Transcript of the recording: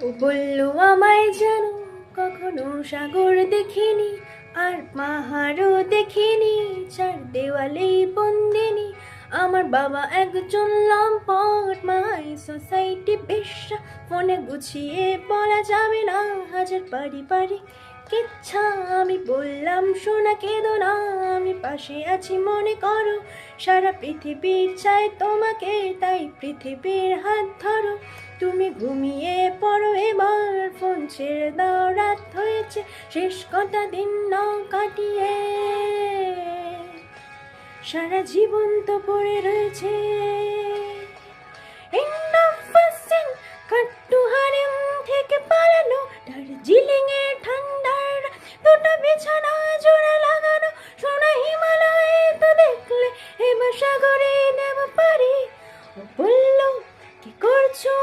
ও বলল আমায় যেন কখনো সাগর দেখিনি, আর পাহাড়ও দেখিনি, চার দেওয়ালেই বন্দিনী। আমার বাবা একজন লম্পট, মাই সোসাইটি বেশ্যা। ফোনে গুছিয়ে বলা যাবে না, হাজার পারিবারিক কিচ্ছা। আমি বললাম শোনা কেঁদো না, আমি পাশে আছি মনে করো। সারা পৃথিবী চায় তোমাকে, তাই পৃথিবীর হাত ধরো। তুমি ঘুমিয়ে পড়ো এবার, ফোন ছেড়ে দাও, রাত হয়েছে, শেষ কটা দিন নাও কাটিয়ে। সারা জীবন তো পড়ে রয়েছে। End of fashion, কাট্টুহারেম থেকে পালানো, দার্জিলিং এ ঠান্ডার দুটো বিছানা জোড়া লাগানো। সোনা হিমালয়ে তো দেখলে, এবার সাগরে দেব পারি। ও বলল কি করছো